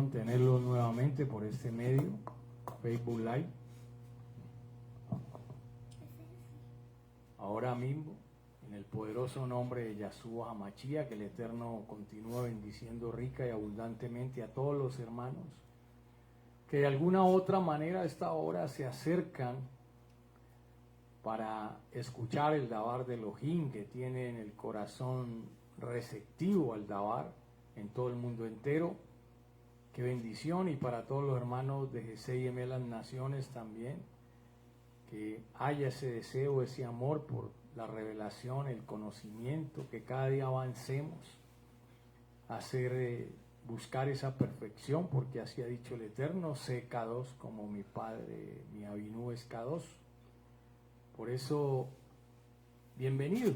bendición tenerlos nuevamente por este medio, Facebook Live. Ahora mismo, en el poderoso nombre de Yahshua HaMashiach, que el Eterno continúa bendiciendo rica y abundantemente a todos los hermanos que de alguna u otra manera a esta hora se acercan para escuchar el Dabar de Elohim, que tiene en el corazón receptivo al Dabar en todo el mundo entero. Qué bendición, y para todos los hermanos de GCIM Las Naciones también, que haya ese deseo, ese amor por la revelación, el conocimiento, que cada día avancemos a buscar esa perfección, porque así ha dicho el Eterno: sé K2 como mi Padre, mi Abinú es K2. Por eso, bienvenido.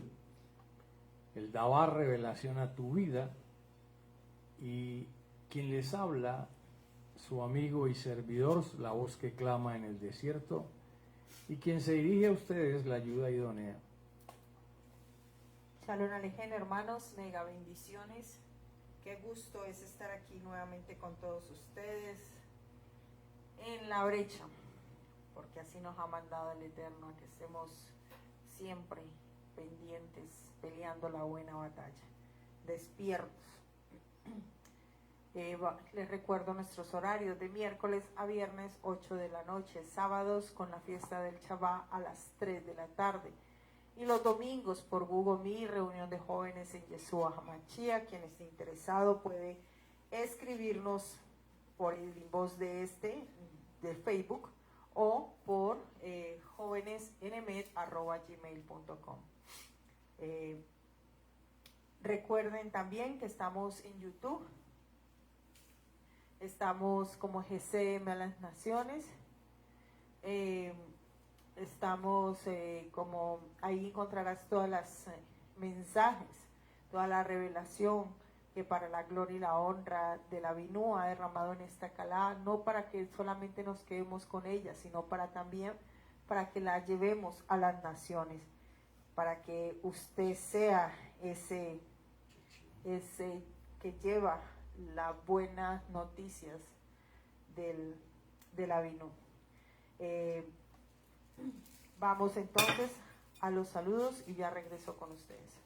El Dabar revelación a tu vida, y quien les habla, su amigo y servidor, la voz que clama en el desierto, y quien se dirige a ustedes, la ayuda idónea. Shalom Alejem, hermanos, mega bendiciones. Qué gusto es estar aquí nuevamente con todos ustedes en la brecha, porque así nos ha mandado el Eterno, a que estemos siempre pendientes, peleando la buena batalla, despiertos. Les recuerdo nuestros horarios: de miércoles a viernes 8 de la noche, sábados con la fiesta del Shabbat a las 3 de la tarde, y los domingos por Google Meet, reunión de jóvenes en Yeshua HaMashiach. Quien esté interesado puede escribirnos por el inbox de Facebook, o por jovenesenemet@gmail.com. Recuerden también que estamos en YouTube. Estamos como GCM a las Naciones. Estamos como ahí encontrarás todas las mensajes, toda la revelación que para la gloria y la honra de la Abinú ha derramado en esta calá, no para que solamente nos quedemos con ella, sino también para que la llevemos a las naciones, para que usted sea ese que lleva las buenas noticias del Abinú. Vamos entonces a los saludos y ya regreso con ustedes.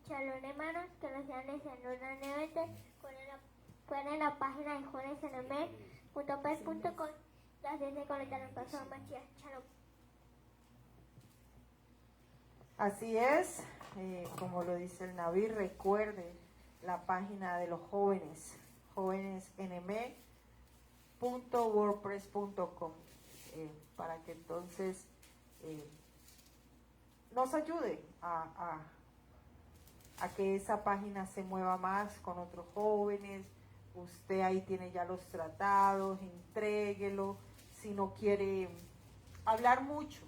Shalom, hermanos, que nos sean saludan nuevamente en la página de jovenesenemet.pes.com. Gracias de conectar el paso a Mashiach. Shalom. Así es, como lo dice el Naví, recuerde la página de los jóvenes, jovenesenemet.wordpress.com, para que entonces nos ayude a que esa página se mueva más con otros jóvenes. Usted ahí tiene ya los tratados, entréguelo. Si no quiere hablar mucho,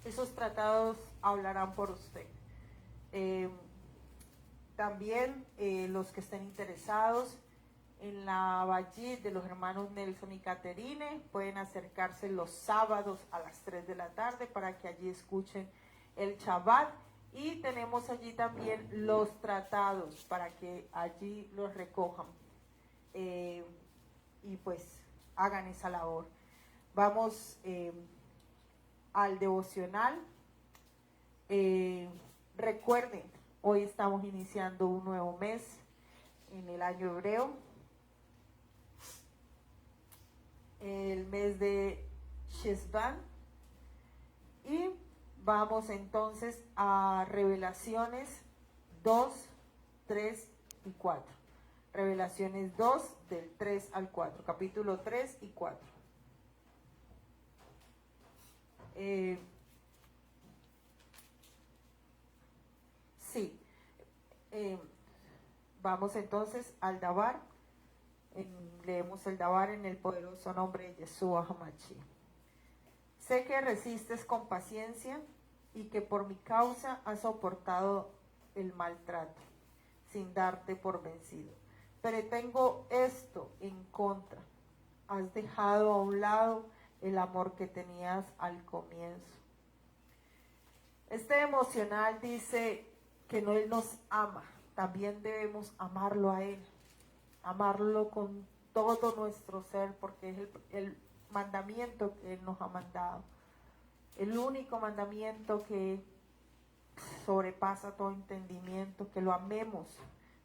esos tratados hablarán por usted. También los que estén interesados en la Vallit de los hermanos Nelson y Caterine pueden acercarse los sábados a las 3 de la tarde para que allí escuchen el Shabbat, y tenemos allí también los tratados para que allí los recojan y pues hagan esa labor. Vamos al devocional. Recuerden, hoy estamos iniciando un nuevo mes en el año hebreo, el mes de Shesvan, y vamos entonces a Revelaciones 2, 3 y 4. Revelaciones 2 del 3 al 4, capítulo 3 y 4. Vamos entonces al Dabar. Leemos el Dabar en el poderoso nombre de Yeshua HaMashiach. Sé que resistes con paciencia y que por mi causa has soportado el maltrato sin darte por vencido. Pero tengo esto en contra: has dejado a un lado el amor que tenías al comienzo. Este emocional dice que no Él nos ama, también debemos amarlo a Él, amarlo con todo nuestro ser, porque es el mandamiento que Él nos ha mandado, el único mandamiento que sobrepasa todo entendimiento, que lo amemos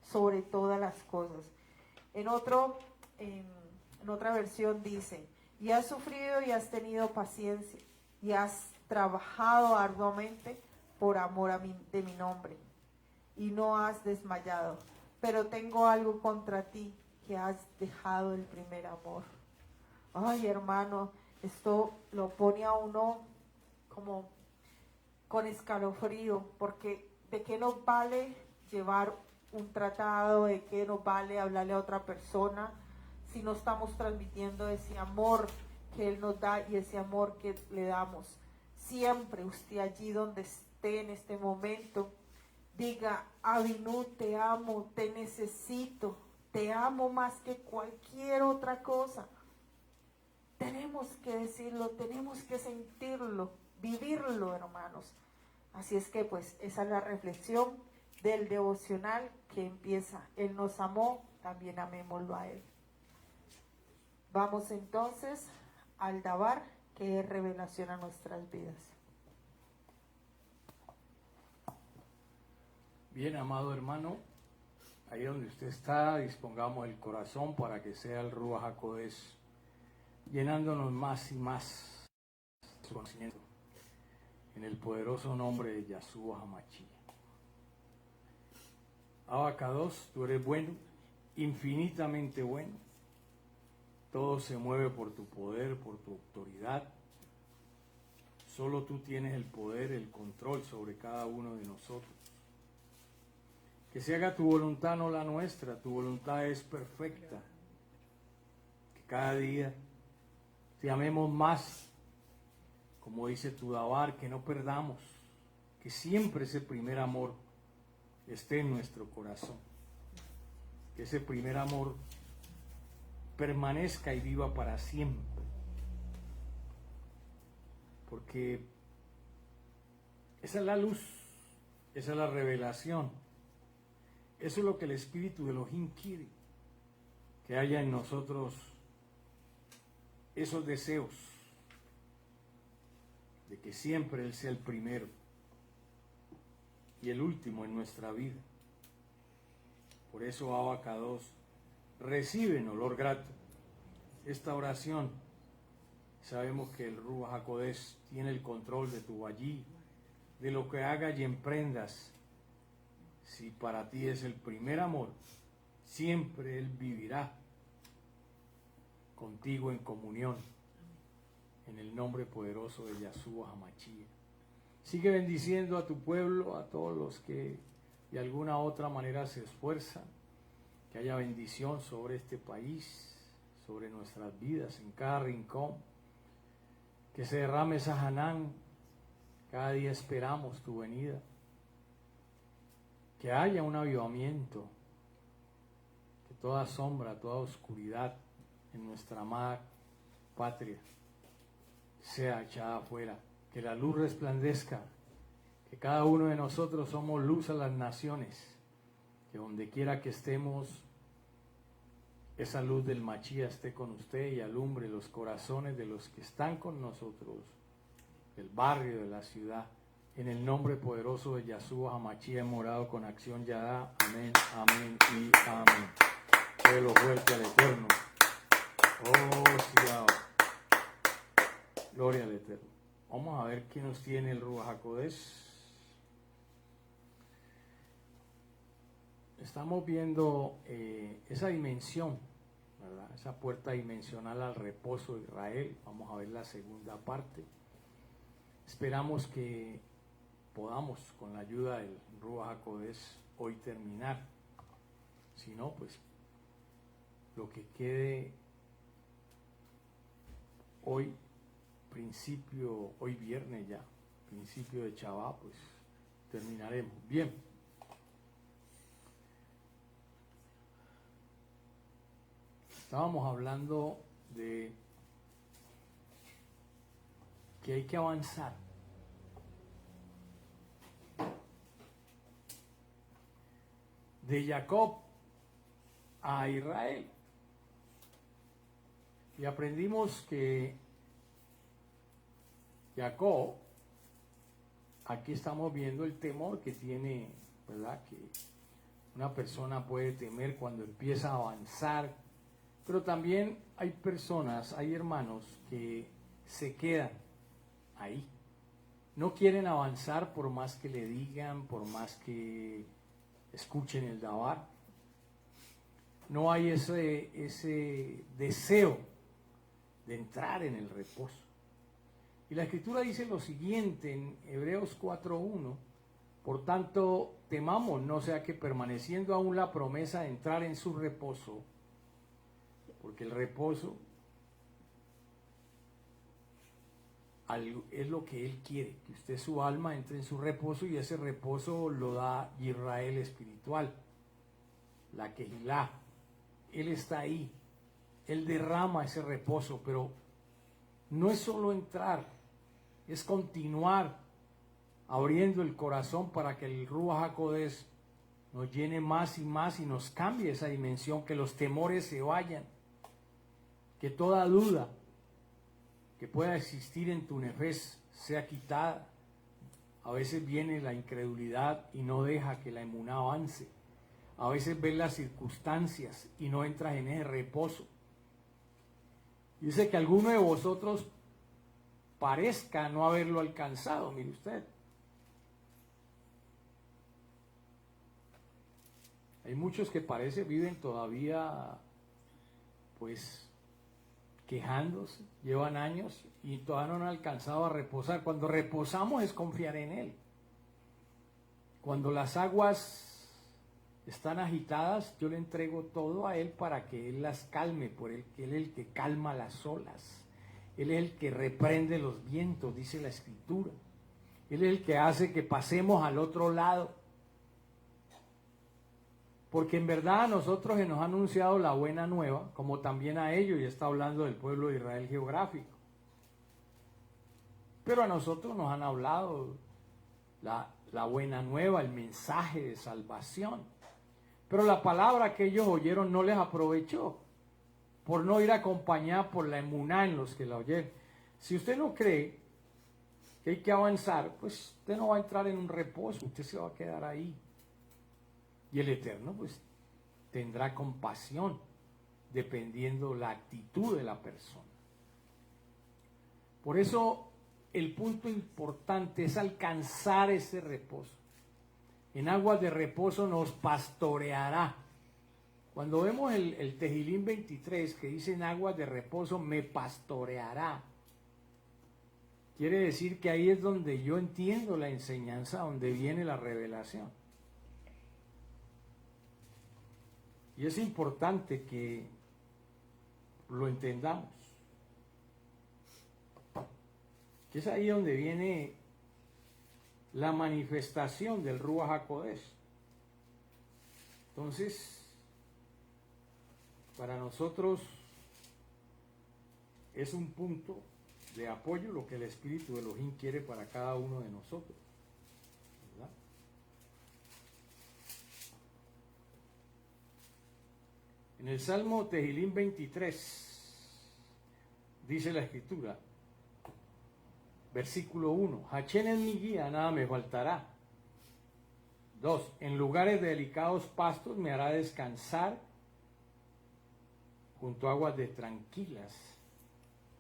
sobre todas las cosas. En otra versión dice, y has sufrido y has tenido paciencia, y has trabajado arduamente por amor de mi nombre, y no has desmayado. Pero tengo algo contra ti, que has dejado el primer amor. Ay, hermano, esto lo pone a uno como con escalofrío, porque ¿de qué nos vale llevar un tratado? ¿De qué nos vale hablarle a otra persona si no estamos transmitiendo ese amor que Él nos da y ese amor que le damos? Siempre usted allí donde esté en este momento, diga, Abinú, te amo, te necesito, te amo más que cualquier otra cosa. Tenemos que decirlo, tenemos que sentirlo, vivirlo, hermanos. Así es que pues esa es la reflexión del devocional que empieza. Él nos amó, también amémoslo a Él. Vamos entonces al Dabar, que es revelación a nuestras vidas. Bien, amado hermano, ahí donde usted está, dispongamos el corazón para que sea el Ruach HaKodesh llenándonos más y más de su conocimiento, en el poderoso nombre de Yahshua HaMashiach. Abacados, tú eres bueno, infinitamente bueno. Todo se mueve por tu poder, por tu autoridad. Solo tú tienes el poder, el control sobre cada uno de nosotros. Que se haga tu voluntad, no la nuestra. Tu voluntad es perfecta. Que cada día te amemos más, como dice tu Dabar, que no perdamos, que siempre ese primer amor esté en nuestro corazón, que ese primer amor permanezca y viva para siempre, porque esa es la luz, esa es la revelación, eso es lo que el Espíritu de Elohim quiere, que haya en nosotros esos deseos de que siempre Él sea el primero y el último en nuestra vida. Por eso, Abacados, recibe en olor grato esta oración. Sabemos que el Ruach HaKodesh tiene el control de tu allí, de lo que hagas y emprendas. Si para ti es el primer amor, siempre Él vivirá contigo en comunión, en el nombre poderoso de Yahshua HaMashiach. Sigue bendiciendo a tu pueblo, a todos los que de alguna u otra manera se esfuerzan, que haya bendición sobre este país, sobre nuestras vidas, en cada rincón, que se derrame esa Hanán, cada día esperamos tu venida, que haya un avivamiento, que toda sombra, toda oscuridad en nuestra amada patria sea echada afuera, que la luz resplandezca, que cada uno de nosotros somos luz a las naciones, que donde quiera que estemos, esa luz del Mashiach esté con usted y alumbre los corazones de los que están con nosotros, del barrio, de la ciudad. En el nombre poderoso de Yahshua HaMashiach hemos orado con acción Yadá. Amén, amén y amén. Délo fuerte al Eterno. Oh, sí, gloria al Eterno. Vamos a ver qué nos tiene el Ruach HaKodesh. Estamos viendo esa dimensión, ¿verdad? Esa puerta dimensional al reposo de Israel. Vamos a ver la segunda parte. Esperamos que podamos, con la ayuda del Ruach HaKodesh, hoy terminar. Si no, pues lo que quede hoy, hoy viernes ya, principio de Shabbat, pues terminaremos. Bien. Estábamos hablando de que hay que avanzar. de Jacob a Israel. Y aprendimos que Jacob, aquí estamos viendo el temor que tiene, ¿verdad? Que una persona puede temer cuando empieza a avanzar, pero también hay personas, hay hermanos que se quedan ahí. No quieren avanzar por más que le digan, por más que escuchen el dabar. No hay ese deseo de entrar en el reposo. Y la Escritura dice lo siguiente en Hebreos 4:1: por tanto, temamos, no sea que permaneciendo aún la promesa de entrar en su reposo, porque el reposo es lo que Él quiere, que usted, su alma, entre en su reposo, y ese reposo lo da Israel espiritual, la Kehilá. Él está ahí, Él derrama ese reposo, pero no es solo entrar, es continuar abriendo el corazón para que el Ruach HaKodesh nos llene más y más y nos cambie esa dimensión, que los temores se vayan, que toda duda que pueda existir en tu nefes sea quitada. A veces viene la incredulidad y no deja que la emuná avance. A veces ves las circunstancias y no entras en ese reposo. Dice que alguno de vosotros parezca no haberlo alcanzado, mire usted. Hay muchos que parece viven todavía, pues, quejándose, llevan años y todavía no han alcanzado a reposar. Cuando reposamos es confiar en Él. Cuando las aguas están agitadas, yo le entrego todo a Él para que Él las calme, por Él, que Él es el que calma las olas. Él es el que reprende los vientos, dice la Escritura. Él es el que hace que pasemos al otro lado. Porque en verdad a nosotros se nos ha anunciado la buena nueva, como también a ellos, y está hablando del pueblo de Israel geográfico. Pero a nosotros nos han hablado la buena nueva, el mensaje de salvación. Pero la palabra que ellos oyeron no les aprovechó, por no ir acompañada por la emuná en los que la oyeron. Si usted no cree que hay que avanzar, pues usted no va a entrar en un reposo, usted se va a quedar ahí. Y el Eterno pues tendrá compasión dependiendo la actitud de la persona. Por eso el punto importante es alcanzar ese reposo. En aguas de reposo nos pastoreará. Cuando vemos el Tejilín 23 que dice en aguas de reposo me pastoreará, quiere decir que ahí es donde yo entiendo la enseñanza, donde viene la revelación. Y es importante que lo entendamos. Que es ahí donde viene la manifestación del Ruach HaKodesh. Entonces, para nosotros es un punto de apoyo lo que el Espíritu de Elohim quiere para cada uno de nosotros. ¿Verdad? En el Salmo Tejilín 23 dice la Escritura, versículo 1, Hachén es mi guía, nada me faltará. 2, en lugares de delicados pastos me hará descansar, junto a aguas de tranquilas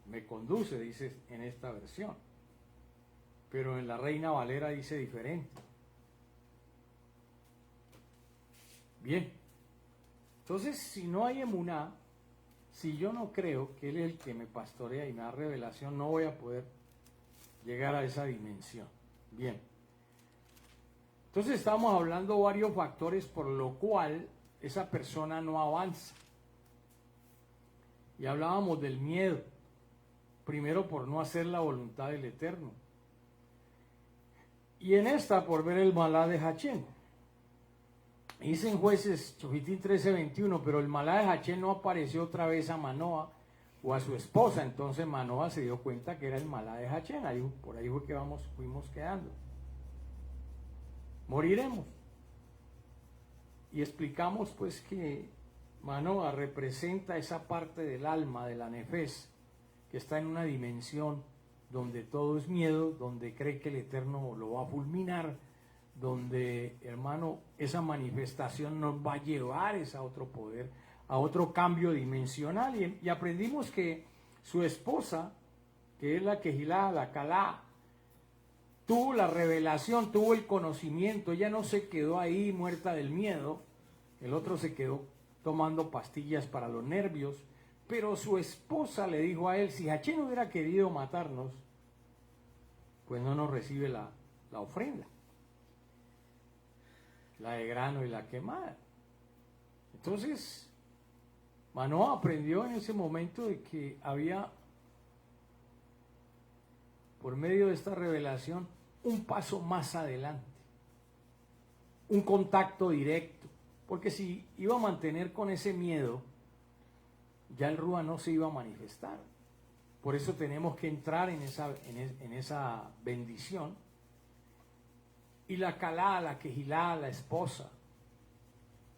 me conduce, dice en esta versión. Pero en la Reina Valera dice diferente. Bien. Entonces, si no hay emuná, si yo no creo que Él es el que me pastorea y me da revelación, no voy a poder llegar a esa dimensión. Bien. Entonces estamos hablando varios factores por lo cual esa persona no avanza. Y hablábamos del miedo. Primero por no hacer la voluntad del Eterno. Y en esta por ver el malá de Hachén. Dice en Jueces Chofitín 13:21, pero el malá de Hachén no apareció otra vez a Manoa o a su esposa. Entonces Manoa se dio cuenta que era el malá de Hachén. Ahí, por ahí fue que fuimos quedando. Moriremos. y explicamos pues que Manoah representa esa parte del alma, de la nefes, que está en una dimensión donde todo es miedo, donde cree que el Eterno lo va a fulminar, donde, hermano, esa manifestación nos va a llevar a otro poder, a otro cambio dimensional. Y aprendimos que su esposa, que es la Quejilá, la Calá, tuvo la revelación, tuvo el conocimiento. Ella no se quedó ahí muerta del miedo, el otro se quedó tomando pastillas para los nervios, pero su esposa le dijo a él: si Hachén hubiera querido matarnos, pues no nos recibe la ofrenda, la de grano y la quemada. Entonces Manoah aprendió en ese momento de que había, por medio de esta revelación, un paso más adelante, un contacto directo, porque si iba a mantener con ese miedo, ya el Rúa no se iba a manifestar. Por eso tenemos que entrar en esa bendición. Y la Calá, la Quejilá, la esposa,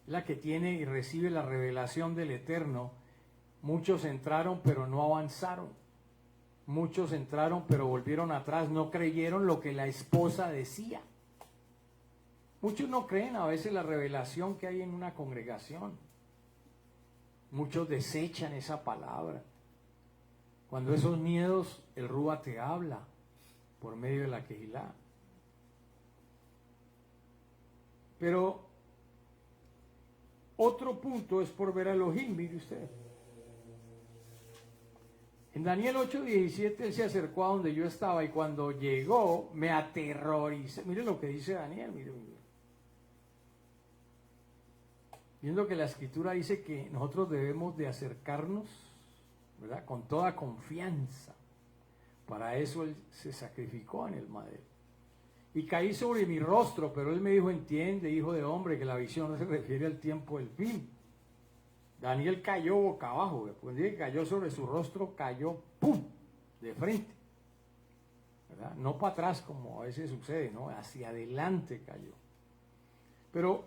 la que tiene y recibe la revelación del Eterno. Muchos entraron pero no avanzaron. Muchos entraron pero volvieron atrás, no creyeron lo que la esposa decía. Muchos no creen a veces la revelación que hay en una congregación. Muchos desechan esa palabra. Cuando esos miedos, el Rúa te habla por medio de la Quejilá. Pero otro punto es por ver a Elohim, mire usted. En Daniel 8:17 él se acercó a donde yo estaba y cuando llegó me aterroricé. Mire lo que dice Daniel, mire. Viendo que la escritura dice que nosotros debemos de acercarnos, ¿verdad?, con toda confianza. Para eso él se sacrificó en el madero. Y caí sobre mi rostro, pero él me dijo: entiende, hijo de hombre, que la visión no se refiere al tiempo del fin. Daniel cayó boca abajo, cuando dije que cayó sobre su rostro, cayó ¡pum!, de frente, ¿verdad? No para atrás como a veces sucede, ¿no? Hacia adelante cayó. Pero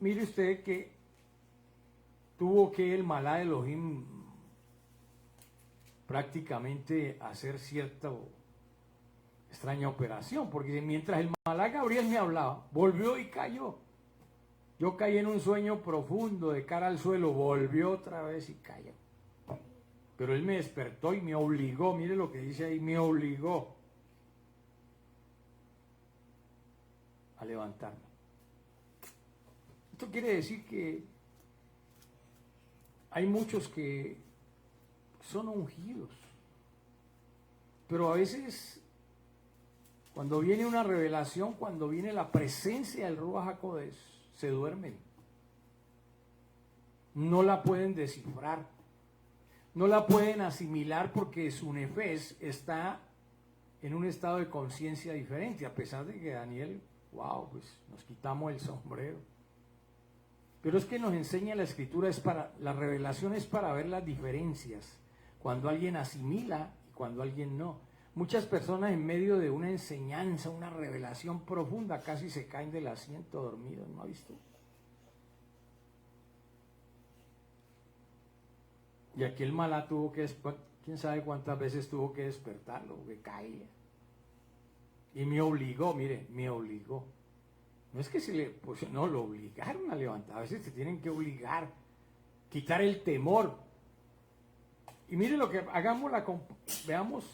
mire usted que tuvo que el Malá de Elohim prácticamente hacer cierta extraña operación, porque mientras el Malá Gabriel me hablaba, volvió y cayó. Yo caí en un sueño profundo de cara al suelo, volvió otra vez y cayó. Pero él me despertó y me obligó, mire lo que dice ahí, me obligó a levantarme. Esto quiere decir que hay muchos que son ungidos, pero a veces cuando viene una revelación, cuando viene la presencia del Ruach HaKodesh, se duermen. No la pueden descifrar, no la pueden asimilar porque su nefes está en un estado de conciencia diferente, a pesar de que Daniel, wow, pues nos quitamos el sombrero. Pero es que nos enseña la escritura, la revelación es para ver las diferencias, cuando alguien asimila y cuando alguien no. Muchas personas en medio de una enseñanza, una revelación profunda, casi se caen del asiento dormidos, ¿no ha visto? Y aquí el Malá tuvo que, quién sabe cuántas veces tuvo que despertarlo, que caía. Y me obligó, mire, me obligó. No es que pues no, lo obligaron a levantar, a veces te tienen que obligar, quitar el temor. Y mire lo que hagamos, veamos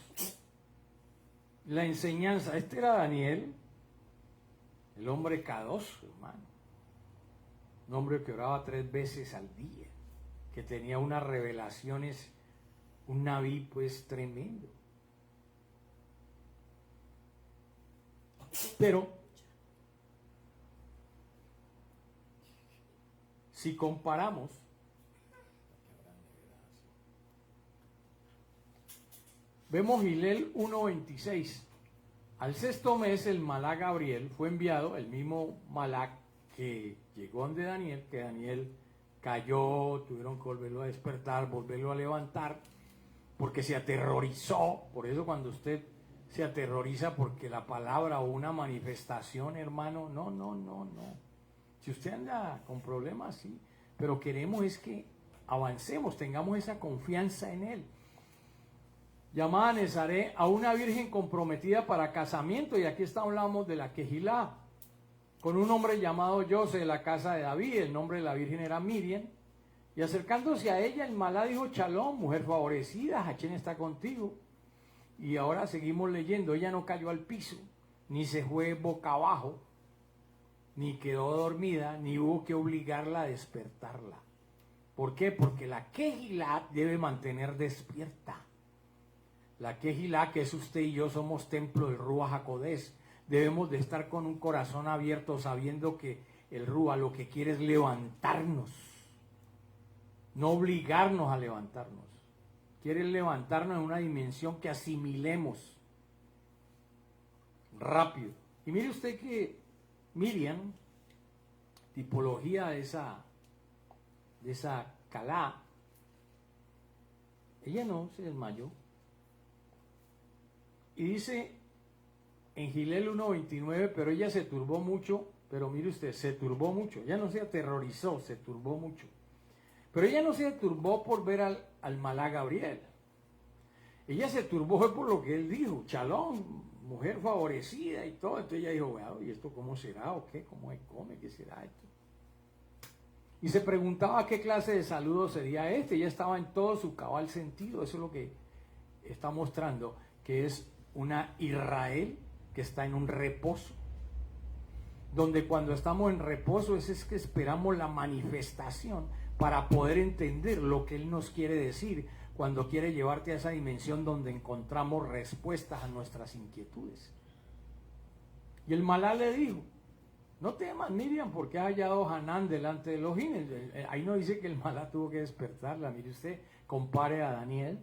la enseñanza. Este era Daniel, el hombre Kadosh, hermano. Un hombre que oraba 3 veces al día, que tenía unas revelaciones, un naví pues tremendo. Pero si comparamos, vemos Gilel 1:26. Al 6º mes el Malá Gabriel fue enviado, el mismo Malá que llegó donde Daniel, que Daniel cayó, tuvieron que volverlo a despertar, volverlo a levantar, porque se aterrorizó. Por eso cuando usted se aterroriza porque la palabra o una manifestación, hermano, no. Si usted anda con problemas, sí, pero queremos es que avancemos, tengamos esa confianza en Él. Llamada Nezaré a una virgen comprometida para casamiento, y aquí hablamos de la Quejilá, con un hombre llamado José de la casa de David. El nombre de la virgen era Miriam, y acercándose a ella, el malá dijo: Shalom, mujer favorecida, Hachén está contigo. Y ahora seguimos leyendo. Ella no cayó al piso, ni se fue boca abajo, ni quedó dormida, ni hubo que obligarla a despertarla. ¿Por qué? Porque la Quejilá debe mantener despierta. La Quejilá, que es usted y yo, somos templo del Ruach HaKodesh. Debemos de estar con un corazón abierto, sabiendo que el Ruach lo que quiere es levantarnos, no obligarnos a levantarnos. Quiere levantarnos en una dimensión que asimilemos rápido. Y mire usted que Miriam, tipología de esa calá, ella no se desmayó. Y dice en Gilel 1:29, pero ella se turbó mucho. Pero mire usted, se turbó mucho. Ella no se aterrorizó, se turbó mucho. Pero ella no se turbó por ver al malá Gabriel. Ella se turbó fue por lo que él dijo: Shalom, mujer favorecida y todo. Entonces ella dijo: bueno, ¿y esto cómo será o qué? ¿Cómo se come? ¿Qué será esto? Y se preguntaba qué clase de saludo sería este. Ella estaba en todo su cabal sentido. Eso es lo que está mostrando, que es una Israel que está en un reposo, donde cuando estamos en reposo es que esperamos la manifestación para poder entender lo que Él nos quiere decir, cuando quiere llevarte a esa dimensión donde encontramos respuestas a nuestras inquietudes. Y el malá le dijo: no temas, Miriam, porque ha hallado Hanán delante de Elohim. Ahí no dice que el malá tuvo que despertarla. Mire usted, compare a Daniel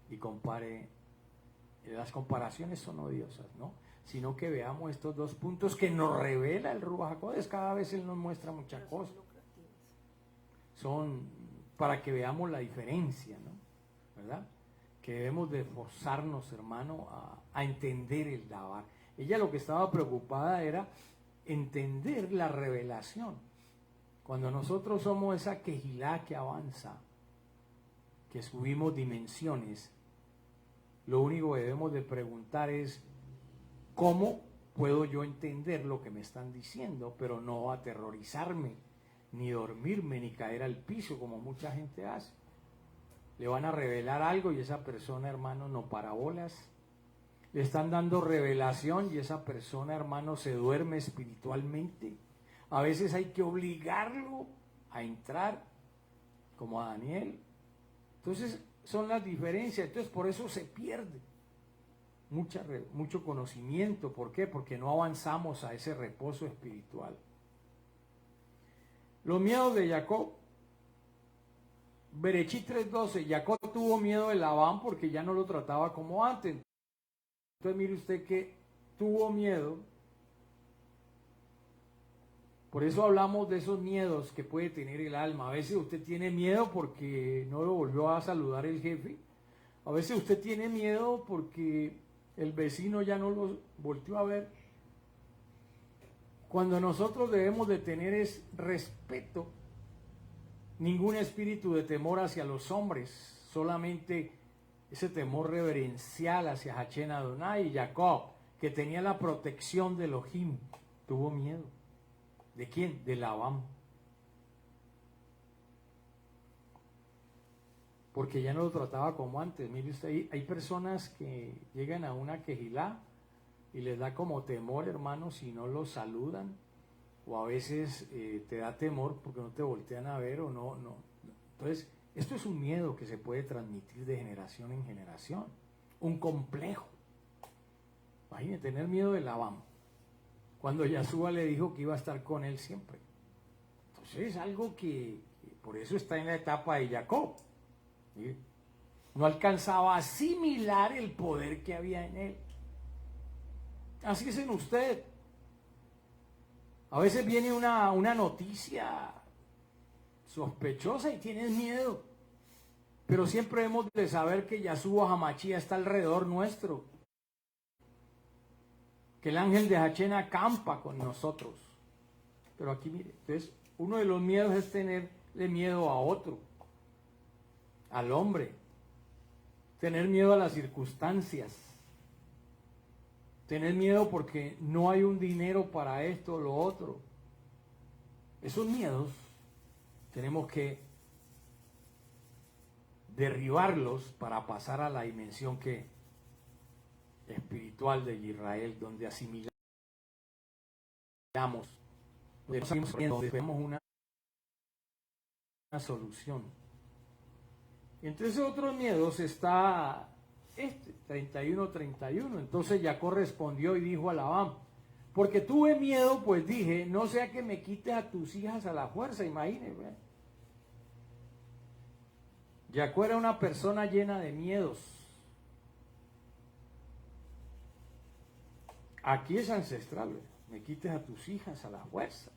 y compare. Las comparaciones son odiosas, ¿no? Sino que veamos estos dos puntos que nos revela el Ruach HaKodesh. Cada vez Él nos muestra muchas cosas. Son para que veamos la diferencia, ¿no? ¿Verdad? Que debemos de esforzarnos, hermano, a entender el Dabar. Ella lo que estaba preocupada era entender la revelación. Cuando nosotros somos esa Quejilá que avanza, que subimos dimensiones, lo único que debemos de preguntar es: ¿cómo puedo yo entender lo que me están diciendo? Pero no aterrorizarme, ni dormirme, ni caer al piso como mucha gente hace. Le van a revelar algo y esa persona, hermano, no para bolas. Le están dando revelación y esa persona, hermano, se duerme espiritualmente. A veces hay que obligarlo a entrar, como a Daniel. Entonces, son las diferencias. Entonces, por eso se pierde mucho conocimiento. ¿Por qué? Porque no avanzamos a ese reposo espiritual. Los miedos de Jacob. Berechit 3:12. Jacob tuvo miedo de Labán porque ya no lo trataba como antes. Entonces mire usted que tuvo miedo. Por eso hablamos de esos miedos que puede tener el alma. A veces usted tiene miedo porque no lo volvió a saludar el jefe. A veces usted tiene miedo porque el vecino ya no lo volteó a ver. Cuando nosotros debemos de tener es respeto, ningún espíritu de temor hacia los hombres, solamente ese temor reverencial hacia Hachén Adonai. Y Jacob, que tenía la protección de Elohim, tuvo miedo. ¿De quién? De Labán. Porque ya no lo trataba como antes. Mire usted, hay personas que llegan a una quejilá y les da como temor, hermano, si no los saludan, o a veces te da temor porque no te voltean a ver o no. Entonces, esto es un miedo que se puede transmitir de generación en generación, un complejo. Imagínate, tener miedo de Labán, cuando Yahshua le dijo que iba a estar con él siempre. Entonces es algo que por eso está en la etapa de Jacob. ¿Sí? No alcanzaba a asimilar el poder que había en él. Así es en usted. A veces viene una noticia sospechosa y tienes miedo. Pero siempre hemos de saber que Yahshua Hamashia está alrededor nuestro. Que el ángel de Hachén acampa con nosotros. Pero aquí mire, entonces uno de los miedos es tenerle miedo a otro, al hombre, tener miedo a las circunstancias, tener miedo porque no hay un dinero para esto o lo otro. Esos miedos tenemos que derribarlos para pasar a la dimensión espiritual de Israel, donde asimilamos, donde vemos una solución. Y entre esos otros miedos está 31:31. Entonces Jacob respondió y dijo a Labán: porque tuve miedo, pues dije, no sea que me quites a tus hijas a la fuerza. Imagínense. Jacob era una persona llena de miedos. Aquí es ancestral, ¿verdad? Me quites a tus hijas a la fuerza.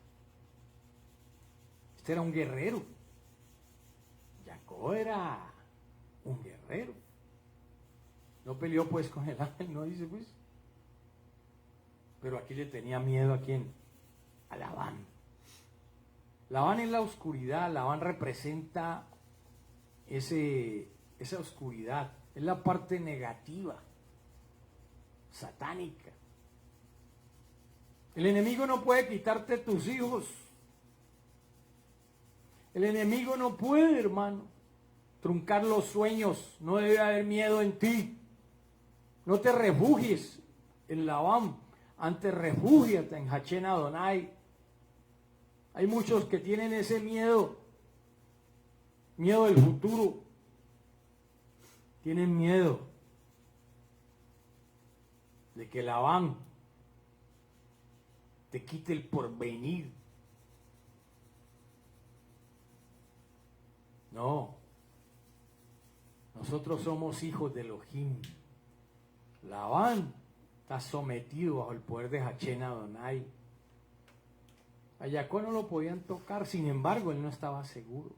Este era un guerrero. Jacob era un guerrero. No peleó pues con el ángel, no dice pues. Pero aquí le tenía miedo, ¿a quién? A Labán. Labán es la oscuridad. Labán representa esa oscuridad. Es la parte negativa, satánica. El enemigo no puede quitarte tus hijos. El enemigo no puede, hermano, truncar los sueños. No debe haber miedo en ti. No te refugies en Labán. Antes refúgiate en Hachén Adonai. Hay muchos que tienen ese miedo. Miedo del futuro. Tienen miedo de que Labán te quite el porvenir. No. Nosotros somos hijos de Elohim. Labán está sometido bajo el poder de Hachén Adonai. A Jacob no lo podían tocar, sin embargo, él no estaba seguro.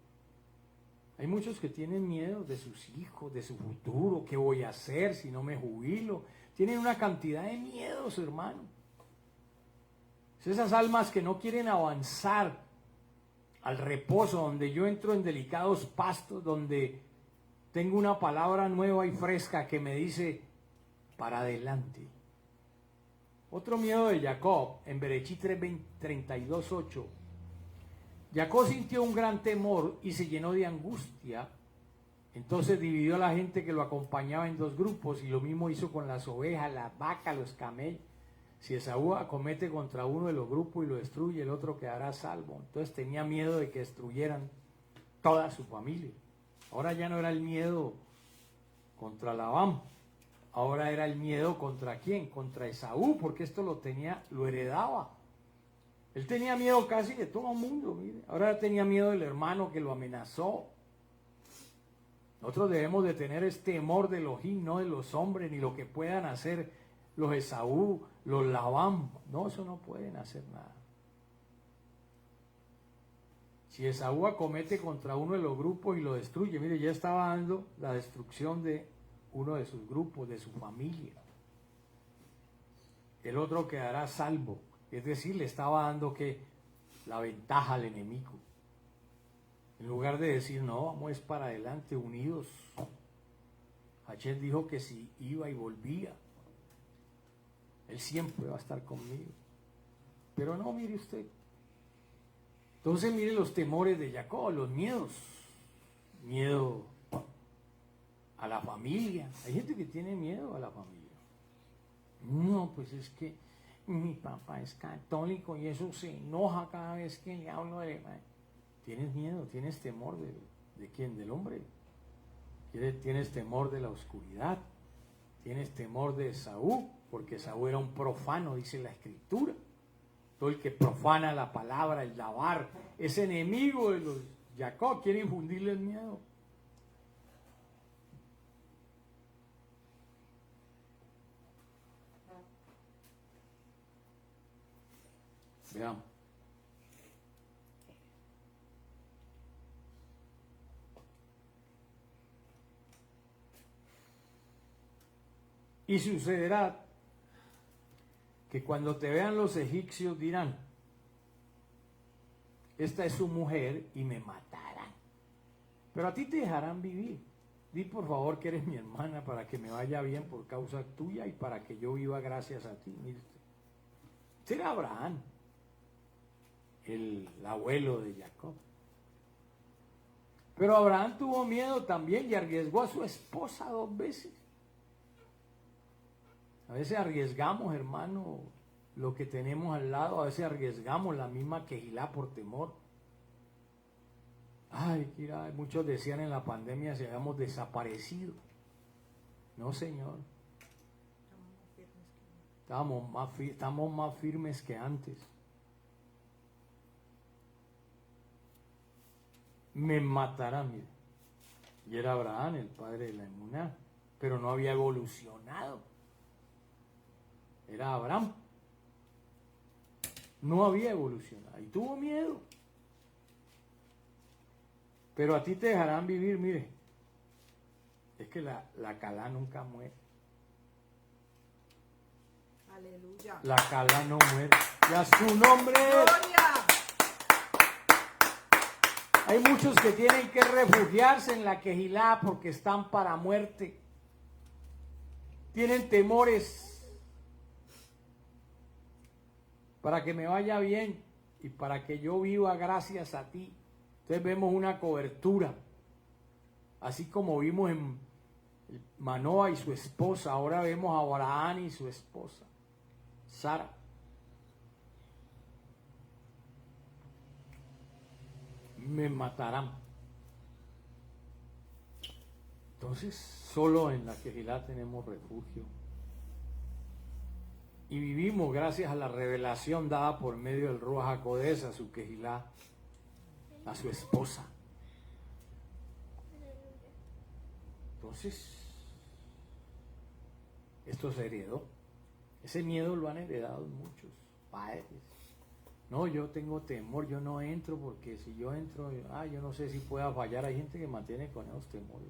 Hay muchos que tienen miedo de sus hijos, de su futuro, qué voy a hacer si no me jubilo. Tienen una cantidad de miedos, hermano. Esas almas que no quieren avanzar al reposo, donde yo entro en delicados pastos, donde tengo una palabra nueva y fresca que me dice, para adelante. Otro miedo de Jacob, en Berechí 32:8. Jacob sintió un gran temor y se llenó de angustia. Entonces dividió a la gente que lo acompañaba en dos grupos, y lo mismo hizo con las ovejas, las vacas, los camellos. Si Esaú acomete contra uno de los grupos y lo destruye, el otro quedará salvo. Entonces tenía miedo de que destruyeran toda su familia. Ahora ya no era el miedo contra Labán. Ahora era el miedo contra quién, contra Esaú, porque esto lo heredaba. Él tenía miedo casi de todo el mundo, mire. Ahora tenía miedo del hermano que lo amenazó. Nosotros debemos de tener este temor de Elohim, no de los hombres, ni lo que puedan hacer los Esaú, los Labán. No, eso no pueden hacer nada. Si Esaú acomete contra uno de los grupos y lo destruye, mire, ya estaba dando la destrucción de uno de sus grupos, de su familia. El otro quedará salvo. Es decir, le estaba dando que la ventaja al enemigo. En lugar de decir, no, vamos es para adelante, unidos. Hachén dijo que si iba y volvía, él siempre va a estar conmigo. Pero no, mire usted. Entonces mire los temores de Jacob, los miedos. Miedo a la familia. Hay gente que tiene miedo a la familia. No, pues es que mi papá es católico y eso se enoja cada vez que le hablo de... Tienes miedo, tienes temor de quién, del hombre. Tienes temor de la oscuridad. Tienes temor de Esaú, porque Esaú era un profano, dice la Escritura. Todo el que profana la palabra, el lavar, es enemigo de los Jacob, quiere infundirles miedo. Veamos. Y sucederá que cuando te vean los egipcios dirán, esta es su mujer y me matarán. Pero a ti te dejarán vivir. Di por favor que eres mi hermana para que me vaya bien por causa tuya y para que yo viva gracias a ti. Mire usted. Este era Abraham, el abuelo de Jacob. Pero Abraham tuvo miedo también y arriesgó a su esposa 2 veces. A veces arriesgamos, hermano, lo que tenemos al lado. A veces arriesgamos la misma quejilá por temor. Ay, mira, muchos decían en la pandemia si habíamos desaparecido. No, Señor. Estamos más firmes que antes. Me matarán, mire. Y era Abraham, el padre de la emuná, pero no había evolucionado. Era Abraham. No había evolucionado y tuvo miedo. Pero a ti te dejarán vivir, mire. Es que la calá nunca muere. Aleluya. La calá no muere. Y a su nombre. Gloria. Hay muchos que tienen que refugiarse en la quejilá porque están para muerte. Tienen temores. Para que me vaya bien y para que yo viva gracias a ti. Entonces vemos una cobertura. Así como vimos en Manoa y su esposa, ahora vemos a Abraham y su esposa, Sara. Me matarán. Entonces, solo en la Quejilá tenemos refugio. Y vivimos gracias a la revelación dada por medio del Ruach HaKodesh a su Quejilá, a su esposa. Entonces, esto se heredó. Ese miedo lo han heredado muchos padres. No, yo tengo temor, yo no entro porque si yo entro, yo no sé si pueda fallar. Hay gente que mantiene con esos temores.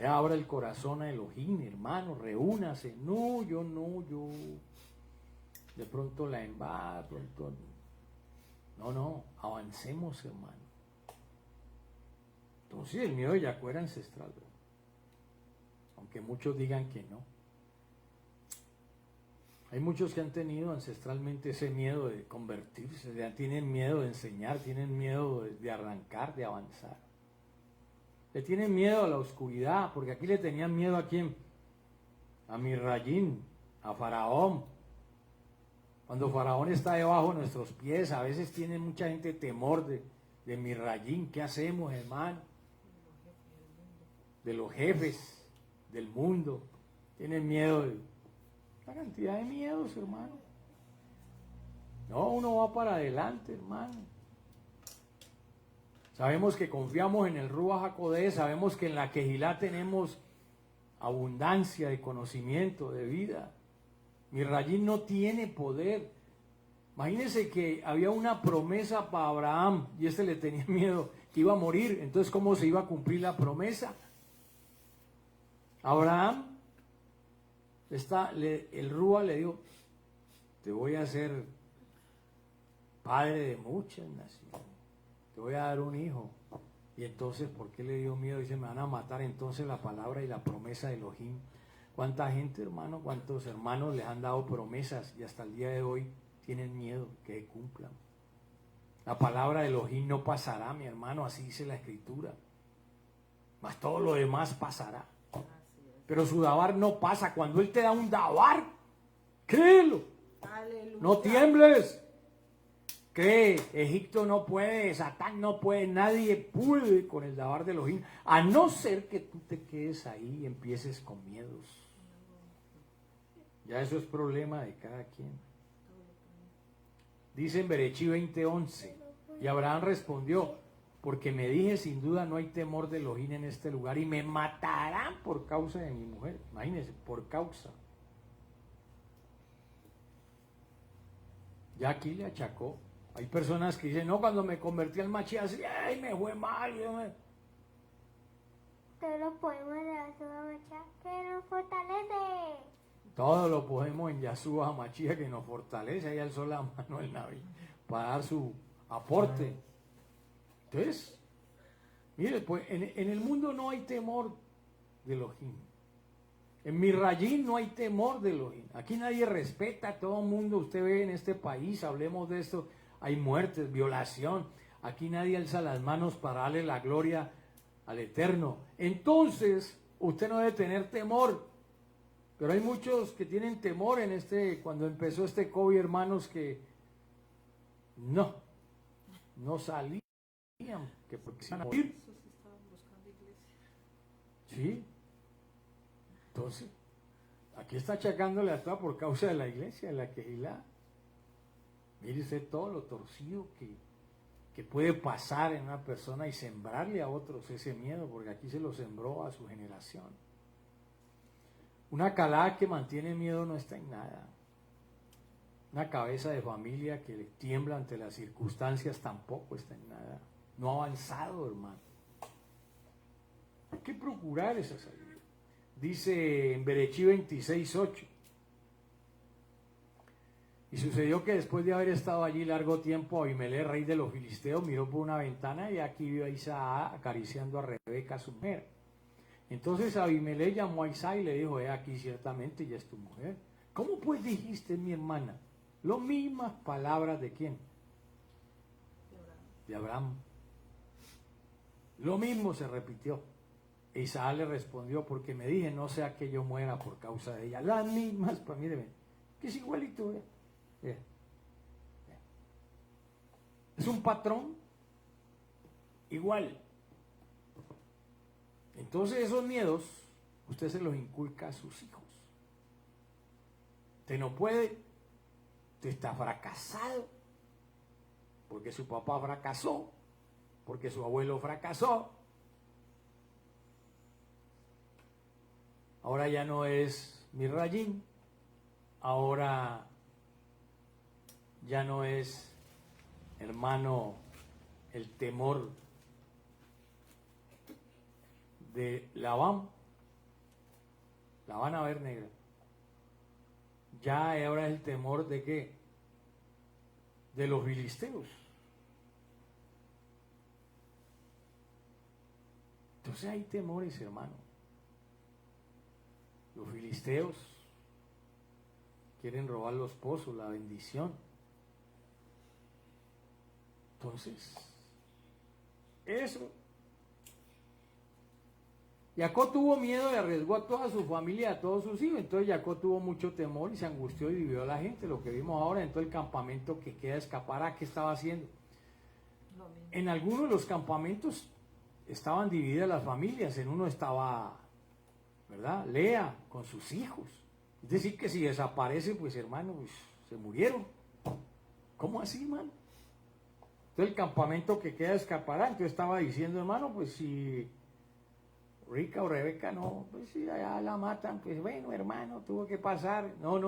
Abra el corazón a Elohim, hermano, reúnase. No, yo. De pronto la embada, pronto. No, avancemos, hermano. Entonces el miedo de Jacob era ancestral, ¿verdad? Aunque muchos digan que no. Hay muchos que han tenido ancestralmente ese miedo de convertirse, tienen miedo de enseñar, tienen miedo de arrancar, de avanzar. Le tienen miedo a la oscuridad, porque aquí le tenían miedo ¿a quién? A Mirrayín, a Faraón. Cuando Faraón está debajo de nuestros pies, a veces tiene mucha gente temor de Mirrayín. ¿Qué hacemos, hermano? De los jefes del mundo. Tienen miedo de la cantidad de miedos, hermano. No, uno va para adelante, hermano. Sabemos que confiamos en el Ruach HaKodesh, sabemos que en la Quejilá tenemos abundancia de conocimiento, de vida. Mirrayín no tiene poder. Imagínense que había una promesa para Abraham y este le tenía miedo que iba a morir. Entonces, ¿cómo se iba a cumplir la promesa? Abraham, el Ruach le dijo, te voy a hacer padre de muchas naciones. Te voy a dar un hijo. Y entonces, ¿por qué le dio miedo? Dice, me van a matar. Entonces la palabra y la promesa de Elohim. ¿Cuánta gente, hermano, cuántos hermanos les han dado promesas y hasta el día de hoy tienen miedo que cumplan? La palabra de Elohim no pasará, mi hermano, así dice la Escritura. Mas todo lo demás pasará. Pero su dabar no pasa. Cuando Él te da un dabar, créelo. Aleluya. No tiembles. Cree, Egipto no puede, Satán no puede, nadie puede con el dabar de Elohim, a no ser que tú te quedes ahí y empieces con miedos. Ya eso es problema de cada quien. Dice en Berechí 20:11, y Abraham respondió, porque me dije, sin duda no hay temor de Elohim en este lugar y me matarán por causa de mi mujer. Imagínense, por causa. Ya aquí le achacó. Hay personas que dicen, no, cuando me convertí al Mashiach, ay, me fue mal. Todos los poemas de Yahshua Mashiach que nos fortalece. Todo lo podemos en Yahshua Mashiach que nos fortalece. Ahí alzó la mano el Naví para dar su aporte. Entonces, mire, pues en el mundo no hay temor de Elohim. En Mirrayín no hay temor de Elohim. Aquí nadie respeta a todo el mundo. Usted ve en este país, hablemos de esto, hay muertes, violación. Aquí nadie alza las manos para darle la gloria al Eterno. Entonces, usted no debe tener temor. Pero hay muchos que tienen temor cuando empezó este COVID, hermanos, que no salían, que porque se iban a morir. Sí. Entonces, aquí está achacándole a toda por causa de la iglesia, de la quejilá. Mire usted todo lo torcido que puede pasar en una persona y sembrarle a otros ese miedo, porque aquí se lo sembró a su generación. Una calada que mantiene miedo no está en nada. Una cabeza de familia que le tiembla ante las circunstancias tampoco está en nada. No ha avanzado, hermano. Hay que procurar esa salida. Dice en Berechí 26:8. Y sucedió que después de haber estado allí largo tiempo, Abimelech, rey de los filisteos, miró por una ventana y aquí vio a Isaac acariciando a Rebeca, su mujer. Entonces Abimelech llamó a Isaac y le dijo: he aquí, ciertamente ya es tu mujer. ¿Cómo pues dijiste, mi hermana? Las mismas palabras de ¿quién? De Abraham. Lo mismo se repitió. E Isaac le respondió: porque me dije, no sea que yo muera por causa de ella. Las mismas, pues míreme, que es igualito. Es un patrón igual. Entonces esos miedos usted se los inculca a sus hijos. Usted no puede, usted está fracasado, porque su papá fracasó, porque su abuelo fracasó. Ahora ya no es Mirrayín, ahora ya no es, hermano, el temor de Labán. La van a ver negra. Ya ahora es el temor de ¿qué? De los filisteos. Entonces hay temores, hermano. Los filisteos quieren robar los pozos, la bendición. Entonces, eso. Jacob tuvo miedo y arriesgó a toda su familia, a todos sus hijos. Entonces Jacob tuvo mucho temor y se angustió y vivió a la gente. Lo que vimos ahora en todo el campamento que queda escapar, ¿qué estaba haciendo? En algunos de los campamentos estaban divididas las familias. En uno estaba, ¿verdad?, Lea con sus hijos. Es decir, que si desaparece, pues hermano, pues, se murieron. ¿Cómo así, hermano? Entonces el campamento que queda escapará. Entonces estaba diciendo, hermano, pues si Rica o Rebeca no, pues si allá la matan, pues bueno, hermano, tuvo que pasar. No.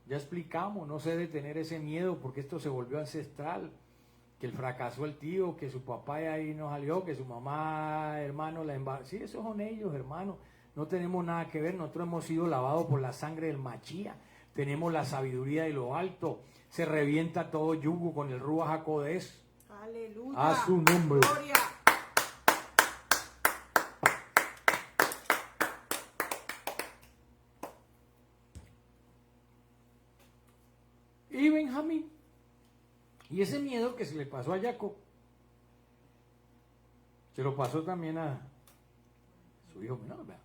Ya explicamos, no se debe tener ese miedo porque esto se volvió ancestral. Que el fracasó el tío, que su papá de ahí no salió, que su mamá, hermano, la embarazó. Sí, esos son ellos, hermano. No tenemos nada que ver. Nosotros hemos sido lavados por la sangre del Machía. Tenemos la sabiduría de lo alto. Se revienta todo yugo con el Ruach HaKodesh. Aleluya. A su nombre. Gloria. Y Benjamín. Y ese miedo que se le pasó a Jacob, se lo pasó también a su hijo menor, ¿verdad?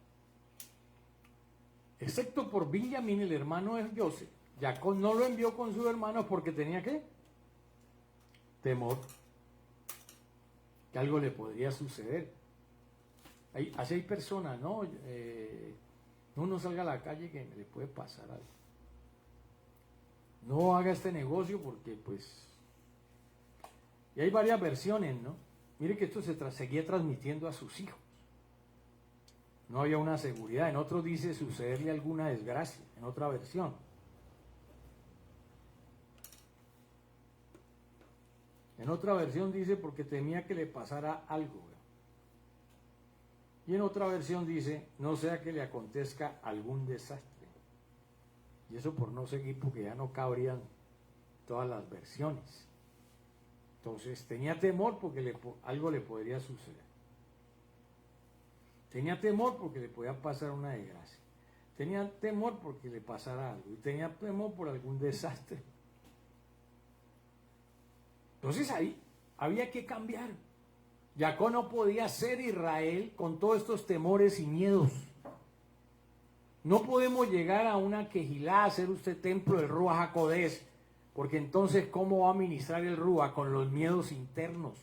Excepto por Benjamín, el hermano de Joseph. Jacob no lo envió con sus hermanos porque tenía ¿qué? Temor. Que algo le podría suceder. Así hay personas, ¿no? No salga a la calle que le puede pasar algo. No haga este negocio porque pues... Y hay varias versiones, ¿no? Mire que esto se seguía transmitiendo a sus hijos. No había una seguridad. En otro dice sucederle alguna desgracia, en otra versión. En otra versión dice porque temía que le pasara algo. ¿Verdad? Y en otra versión dice no sea que le acontezca algún desastre. Y eso por no seguir porque ya no cabrían todas las versiones. Entonces tenía temor porque algo le podría suceder. Tenía temor porque le podía pasar una desgracia. Tenía temor porque le pasara algo. Y tenía temor por algún desastre. Entonces ahí había que cambiar. Jacob no podía ser Israel con todos estos temores y miedos. No podemos llegar a una quejilá, hacer usted templo del Ruach HaKodesh, porque entonces ¿cómo va a ministrar el Ruach con los miedos internos?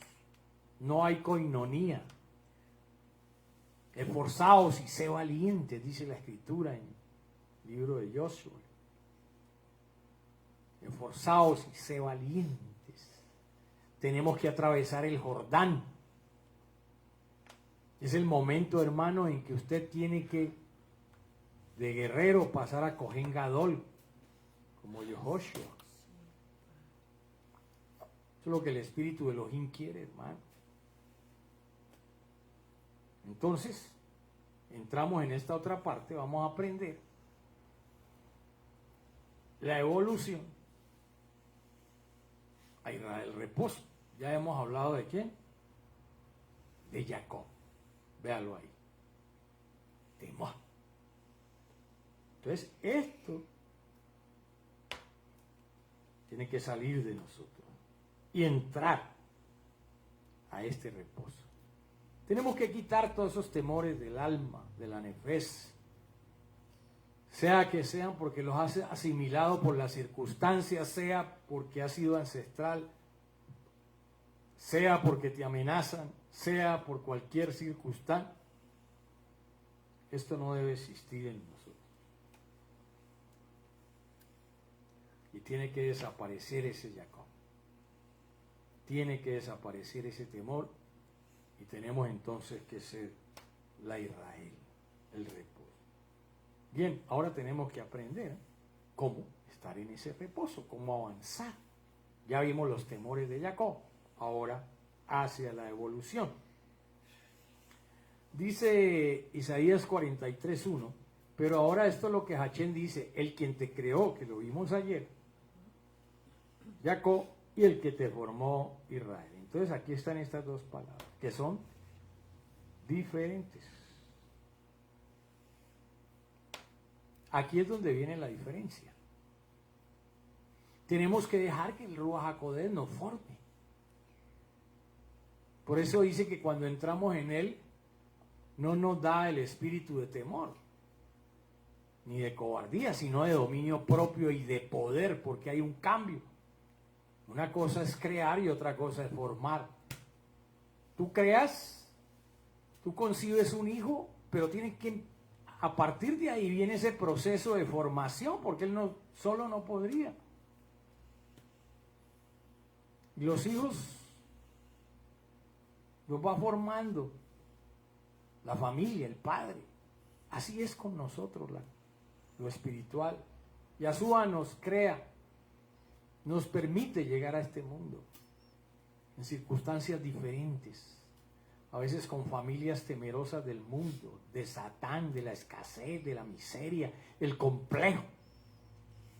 No hay coinonía. Esforzaos y sé valientes, dice la Escritura en el libro de Joshua. Esforzaos y sé valientes. Tenemos que atravesar el Jordán. Es el momento, hermano, en que usted tiene que, de guerrero, pasar a Cohen Gadol, como Yehoshua. Eso es lo que el Espíritu de Elohim quiere, hermano. Entonces, entramos en esta otra parte, vamos a aprender la evolución a Israel, el reposo. Ya hemos hablado de quién, de Jacob. Véalo ahí. Temor. Entonces, esto tiene que salir de nosotros y entrar a este reposo. Tenemos que quitar todos esos temores del alma, de la nefes, sea que sean porque los has asimilado por las circunstancias, sea porque ha sido ancestral, sea porque te amenazan, sea por cualquier circunstancia. Esto no debe existir en nosotros. Y tiene que desaparecer ese Jacob. Tiene que desaparecer ese temor. Y tenemos entonces que ser la Israel, el reposo. Bien, ahora tenemos que aprender cómo estar en ese reposo, cómo avanzar. Ya vimos los temores de Jacob. Ahora hacia la evolución. Dice Isaías 43:1, pero ahora esto es lo que Hachén dice, el quien te creó, que lo vimos ayer, Jacob, y el que te formó, Israel. Entonces aquí están estas dos palabras, que son diferentes. Aquí es donde viene la diferencia. Tenemos que dejar que el Ruach HaKodesh nos forme. Por eso dice que cuando entramos en él, no nos da el espíritu de temor, ni de cobardía, sino de dominio propio y de poder, porque hay un cambio. Una cosa es crear y otra cosa es formar. Tú creas, tú concibes un hijo, pero tienes que, a partir de ahí viene ese proceso de formación, porque él solo no podría. Y los hijos los va formando la familia, el padre. Así es con nosotros lo espiritual. Yahshua nos crea, nos permite llegar a este mundo en circunstancias diferentes, a veces con familias temerosas del mundo, de Satán, de la escasez, de la miseria, el complejo.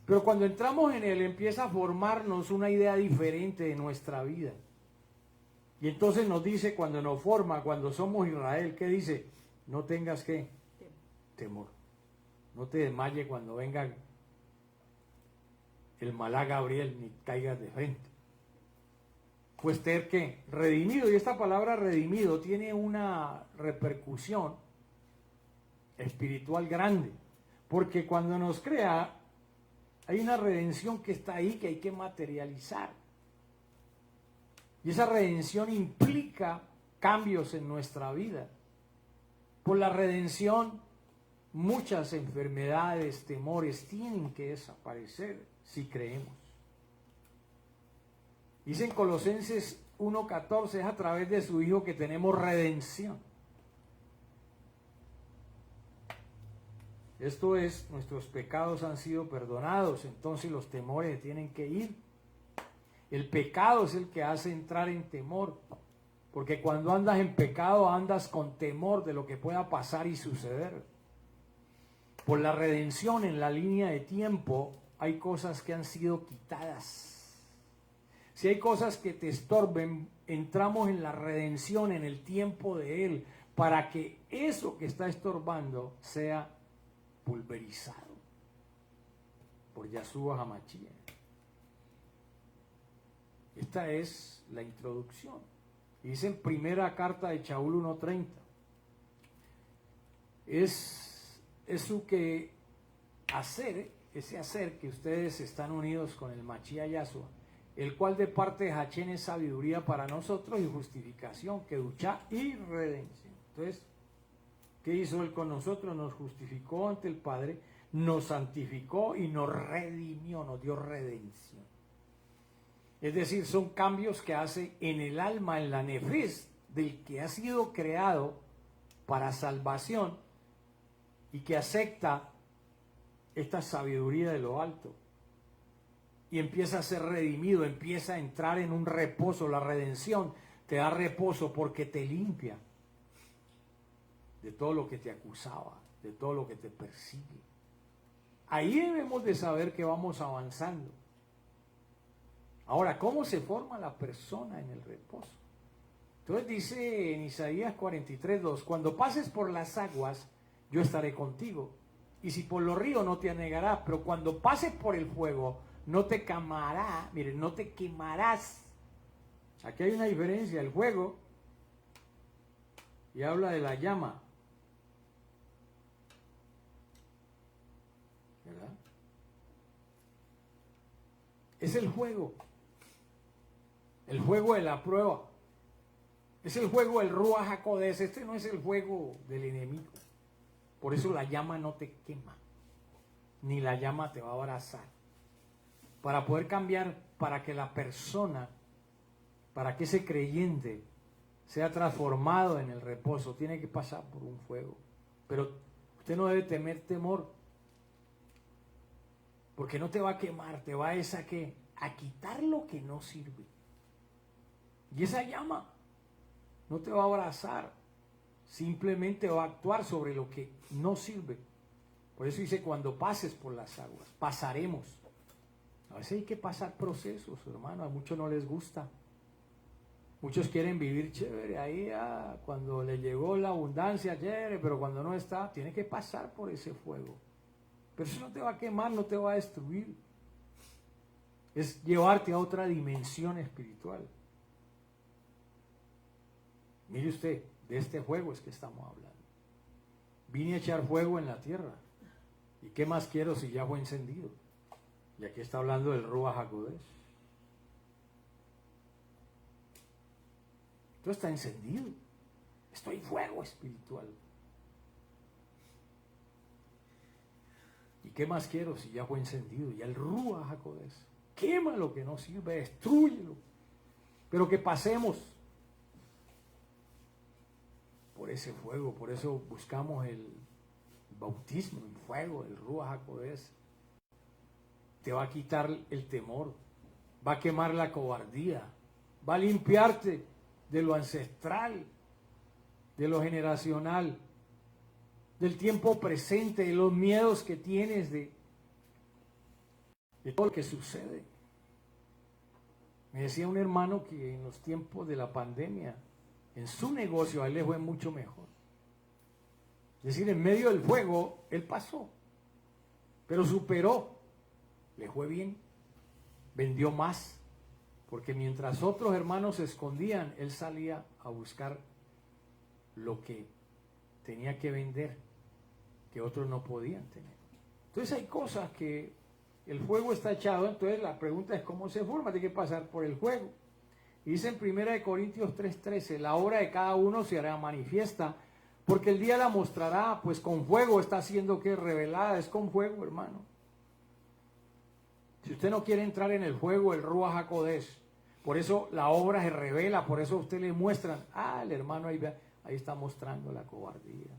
Pero cuando entramos en él empieza a formarnos una idea diferente de nuestra vida. Y entonces nos dice, cuando nos forma, cuando somos Israel, ¿qué dice? No tengas ¿qué? Temor. No te desmayes cuando venga el malá Gabriel, ni caigas de frente. Pues tener que redimido, y esta palabra redimido tiene una repercusión espiritual grande, porque cuando nos crea hay una redención que está ahí, que hay que materializar. Y esa redención implica cambios en nuestra vida. Por la redención, muchas enfermedades, temores tienen que desaparecer si creemos. Dice en Colosenses 1:14, es a través de su Hijo que tenemos redención. Esto es, nuestros pecados han sido perdonados, entonces los temores tienen que ir. El pecado es el que hace entrar en temor, porque cuando andas en pecado andas con temor de lo que pueda pasar y suceder. Por la redención en la línea de tiempo hay cosas que han sido quitadas. Si hay cosas que te estorben, entramos en la redención, en el tiempo de Él, para que eso que está estorbando sea pulverizado por Yahshua HaMashiach. Esta es la introducción. Dice en primera carta de Shaul 1:30. Es eso que ese hacer que ustedes están unidos con el Mashiach Yahshua, el cual de parte de Hachén es sabiduría para nosotros y justificación, kedushá y redención. Entonces, ¿qué hizo Él con nosotros? Nos justificó ante el Padre, nos santificó y nos redimió, nos dio redención. Es decir, son cambios que hace en el alma, en la nefes del que ha sido creado para salvación y que acepta esta sabiduría de lo alto y empieza a ser redimido, empieza a entrar en un reposo. La redención te da reposo porque te limpia de todo lo que te acusaba, de todo lo que te persigue. Ahí debemos de saber que vamos avanzando. Ahora, ¿cómo se forma la persona en el reposo? Entonces dice en Isaías 43:2, cuando pases por las aguas, yo estaré contigo. Y si por los ríos no te anegarás, pero cuando pases por el fuego, no te quemará, miren, no te quemarás. Aquí hay una diferencia, el fuego, y habla de la llama, ¿verdad? Es el fuego de la prueba, es el fuego del Ruach HaKodesh. Este no es el fuego del enemigo. Por eso la llama no te quema, ni la llama te va a abrazar. Para poder cambiar, para que la persona, para que ese creyente sea transformado en el reposo, tiene que pasar por un fuego. Pero usted no debe temer temor, porque no te va a quemar, te va a quitar lo que no sirve. Y esa llama no te va a abrazar, simplemente va a actuar sobre lo que no sirve. Por eso dice, cuando pases por las aguas, pasaremos. A veces hay que pasar procesos, hermano, a muchos no les gusta. Muchos quieren vivir chévere, ahí cuando le llegó la abundancia, chévere, pero cuando no está, tiene que pasar por ese fuego. Pero eso no te va a quemar, no te va a destruir. Es llevarte a otra dimensión espiritual. Mire usted, de este fuego es que estamos hablando. Vine a echar fuego en la tierra. ¿Y qué más quiero si ya fue encendido? Y aquí está hablando del Ruach HaKodesh. Esto está encendido. Estoy fuego espiritual. ¿Y qué más quiero si ya fue encendido? Y el Ruach HaKodesh quema lo que no sirve, destrúyelo. Pero que pasemos por ese fuego. Por eso buscamos el bautismo en fuego, el Ruach HaKodesh. Te va a quitar el temor, va a quemar la cobardía, va a limpiarte de lo ancestral, de lo generacional, del tiempo presente, de los miedos que tienes, de todo lo que sucede. Me decía un hermano que en los tiempos de la pandemia, en su negocio a él le fue mucho mejor. Es decir, en medio del fuego, él pasó, pero superó, le fue bien, vendió más, porque mientras otros hermanos se escondían, él salía a buscar lo que tenía que vender, que otros no podían tener. Entonces hay cosas que el fuego está echado, entonces la pregunta es cómo se forma, tiene que pasar por el fuego. Y dice en 1 Corintios 3:13, la obra de cada uno se hará manifiesta, porque el día la mostrará, pues con fuego está siendo que revelada, es con fuego, hermano. Si usted no quiere entrar en el fuego, el Ruach HaKodesh, por eso la obra se revela, por eso a usted le muestran, el hermano ahí está mostrando la cobardía.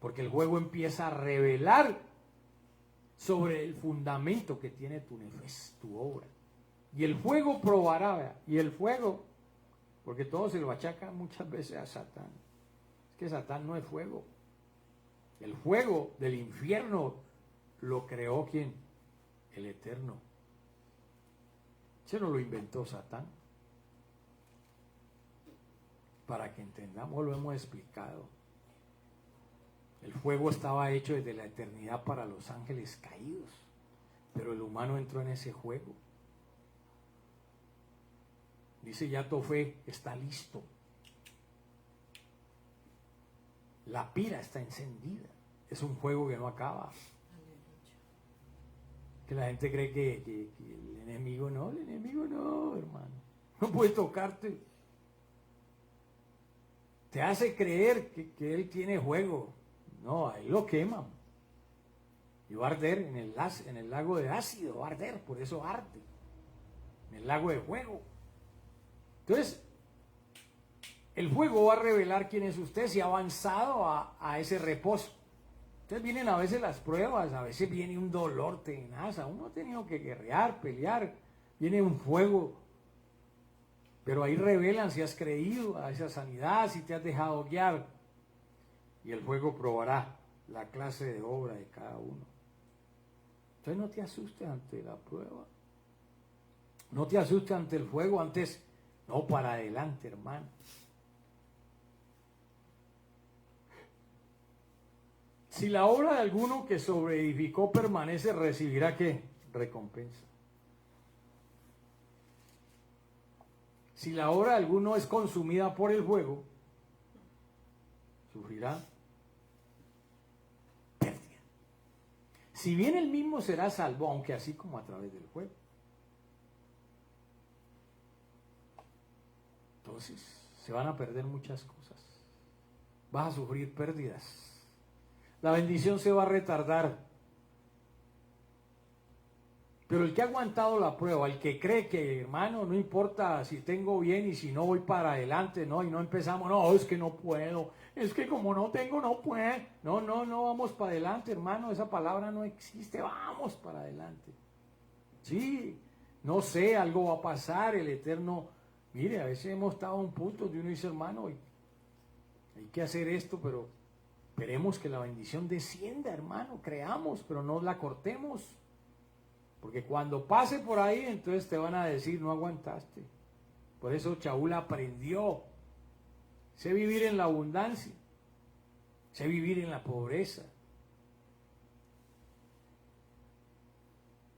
Porque el fuego empieza a revelar sobre el fundamento que tiene tu nefes, tu obra. Y el fuego probará, ¿verdad? Y el fuego, porque todo se lo achaca muchas veces a Satán. Es que Satán no es fuego. El fuego del infierno lo creó ¿quién? El Eterno. Eso no lo inventó Satán. Para que entendamos, lo hemos explicado. El fuego estaba hecho desde la eternidad para los ángeles caídos, pero el humano entró en ese juego. Dice ya Tofé, está listo. La pira está encendida. Es un fuego que no acaba. Que la gente cree que el enemigo no, hermano. No puede tocarte. Te hace creer que él tiene juego. No, a él lo queman. Y va a arder en el lago de ácido, va a arder, por eso arde. En el lago de fuego. Entonces, el fuego va a revelar quién es usted si ha avanzado a ese reposo. Entonces vienen a veces las pruebas, a veces viene un dolor tenaz, uno ha tenido que guerrear, pelear, viene un fuego, pero ahí revelan si has creído a esa sanidad, si te has dejado guiar, y el fuego probará la clase de obra de cada uno. Entonces no te asustes ante la prueba, no te asustes ante el fuego, antes, no, para adelante, hermano. Si la obra de alguno que sobreedificó permanece, recibirá ¿qué? Recompensa. Si la obra de alguno es consumida por el fuego, sufrirá pérdida. Si bien él mismo será salvo, aunque así como a través del fuego. Entonces, se van a perder muchas cosas. Vas a sufrir pérdidas. La bendición se va a retardar. Pero el que ha aguantado la prueba, el que cree que, hermano, no importa si tengo bien y si no voy para adelante, no, y no empezamos, no, es que no puedo, es que como no tengo, no puedo. No, vamos para adelante, hermano, esa palabra no existe, vamos para adelante. Sí, no sé, algo va a pasar, el Eterno, mire, a veces hemos estado a un punto de uno dice, hermano, hay que hacer esto, pero esperemos que la bendición descienda, hermano, creamos, pero no la cortemos. Porque cuando pase por ahí, entonces te van a decir, no aguantaste. Por eso Shaul aprendió. Sé vivir en la abundancia. Sé vivir en la pobreza.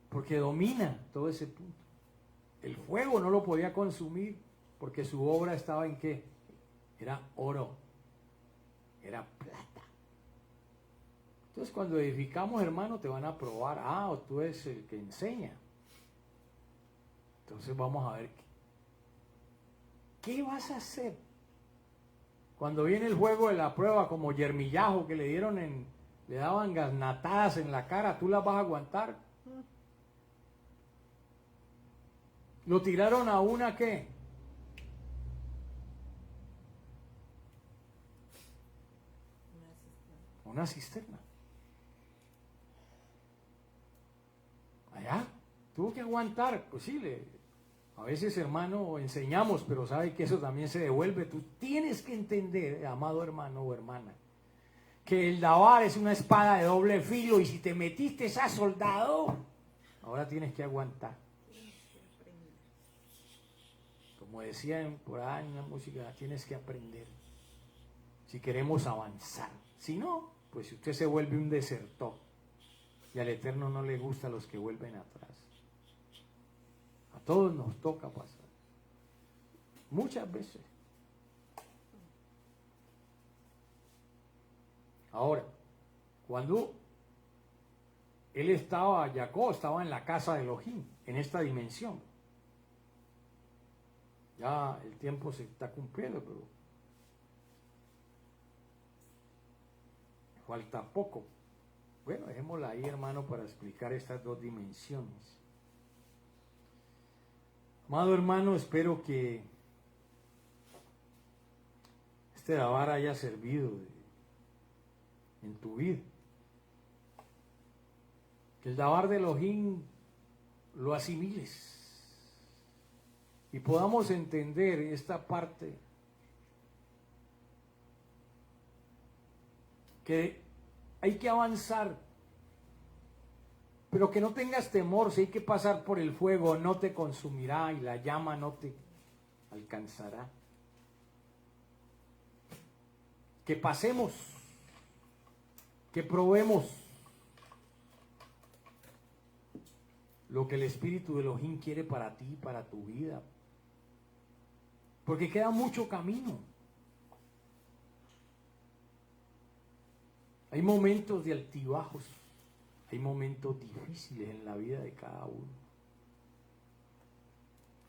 Porque domina todo ese punto. El fuego no lo podía consumir porque su obra estaba en ¿qué? Era oro. Era plata. Entonces cuando edificamos, hermano, te van a probar, tú eres el que enseña. Entonces vamos a ver qué vas a hacer. Cuando viene el juego de la prueba, como Yermillajo, que le daban gasnatadas en la cara, ¿tú las vas a aguantar? Lo tiraron a una ¿qué? Una cisterna. Allá, tuvo que aguantar, pues sí, a veces, hermano, enseñamos, pero sabe que eso también se devuelve. Tú tienes que entender, amado hermano o hermana, que el davar es una espada de doble filo y si te metiste a soldado, ahora tienes que aguantar. Como decían por ahí en la música, tienes que aprender si queremos avanzar. Si no, pues si usted se vuelve un desertor. Y al Eterno no le gusta a los que vuelven atrás. A todos nos toca pasar. Muchas veces. Ahora, cuando Jacob estaba en la casa de Elohim, en esta dimensión. Ya el tiempo se está cumpliendo, pero falta poco. Bueno, dejémosla ahí, hermano, para explicar estas dos dimensiones. Amado hermano, espero que este davar haya servido en tu vida. Que el davar de Elohim lo asimiles y podamos entender esta parte que hay que avanzar. Pero que no tengas temor, si hay que pasar por el fuego, no te consumirá y la llama no te alcanzará. Que pasemos, que probemos lo que el Espíritu de Elohim quiere para ti, para tu vida. Porque queda mucho camino. Hay momentos de altibajos, hay momentos difíciles en la vida de cada uno.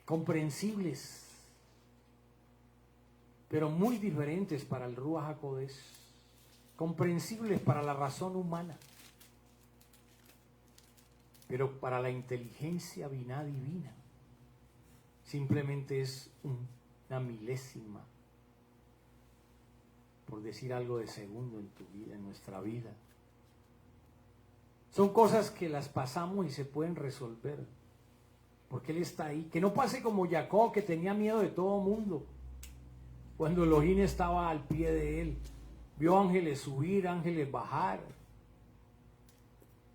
Comprensibles, pero muy diferentes para el Ruach HaKodesh. Comprensibles para la razón humana, pero para la inteligencia biná divina simplemente es una milésima, por decir algo, de segundo en tu vida, en nuestra vida. Son cosas que las pasamos y se pueden resolver, porque Él está ahí. Que no pase como Jacob, que tenía miedo de todo mundo, cuando Elohim estaba al pie de él. Vio ángeles subir, ángeles bajar.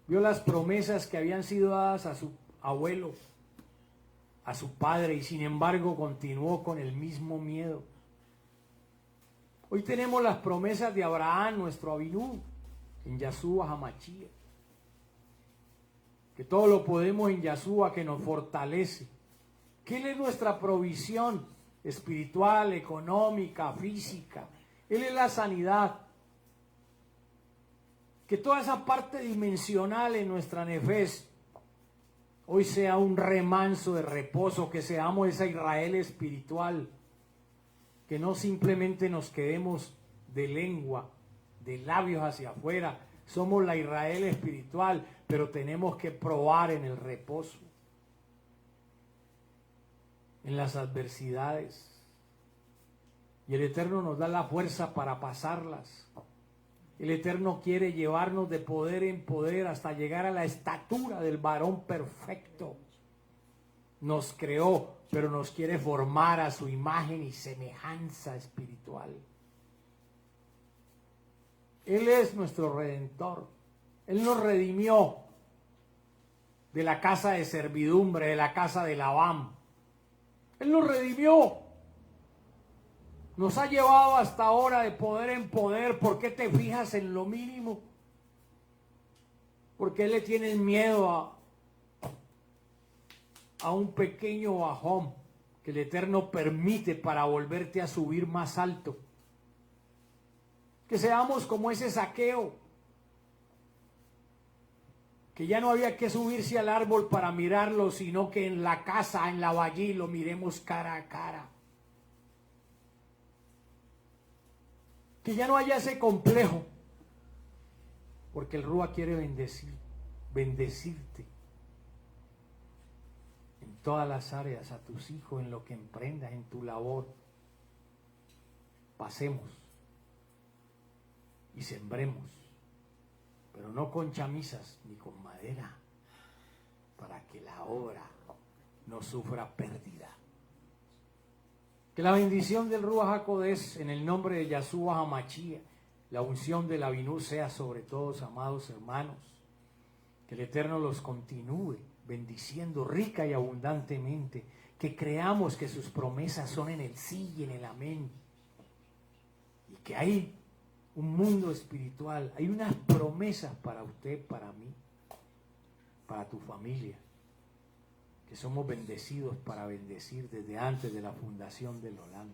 Vio las promesas que habían sido dadas a su abuelo, a su padre, y sin embargo continuó con el mismo miedo. Hoy tenemos las promesas de Abraham, nuestro Abinú, en Yahshua HaMashiach. Que todo lo podemos en Yahshua, que nos fortalece. Que Él es nuestra provisión espiritual, económica, física. Él es la sanidad. Que toda esa parte dimensional en nuestra nefes hoy sea un remanso de reposo, que seamos esa Israel espiritual, que no simplemente nos quedemos de lengua, de labios hacia afuera. Somos la Israel espiritual, pero tenemos que probar en el reposo, en las adversidades. Y el Eterno nos da la fuerza para pasarlas. El Eterno quiere llevarnos de poder en poder hasta llegar a la estatura del varón perfecto. Nos creó, pero nos quiere formar a su imagen y semejanza espiritual. Él es nuestro Redentor. Él nos redimió de la casa de servidumbre, de la casa de Labán. Él nos redimió. Nos ha llevado hasta ahora de poder en poder. ¿Por qué te fijas en lo mínimo? ¿Por qué le tienes miedo a un pequeño bajón que el Eterno permite para volverte a subir más alto? Que seamos como ese Zaqueo, que ya no había que subirse al árbol para mirarlo, sino que en la casa, en la vallí, lo miremos cara a cara. Que ya no haya ese complejo, porque el Rúa quiere bendecirte en todas las áreas, a tus hijos, en lo que emprendas, en tu labor. Pasemos y sembremos, pero no con chamisas ni con madera, para que la obra no sufra pérdida. Que la bendición del Ruach HaKodesh en el nombre de Yahshua HaMashiach, la unción del Abinú sea sobre todos, amados hermanos. Que el Eterno los continúe bendiciendo rica y abundantemente. Que creamos que sus promesas son en el sí y en el amén. Y que hay un mundo espiritual, hay unas promesas para usted, para mí, para tu familia. Que somos bendecidos para bendecir desde antes de la fundación del Olam.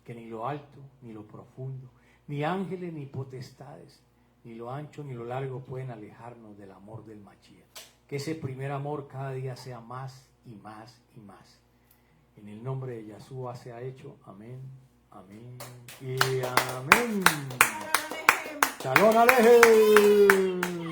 Que ni lo alto, ni lo profundo, ni ángeles, ni potestades, ni lo ancho, ni lo largo pueden alejarnos del amor del Mashiach. Que ese primer amor cada día sea más y más y más. En el nombre de Yahshua se ha hecho. Amén, amén y amén. Shalom Alejem.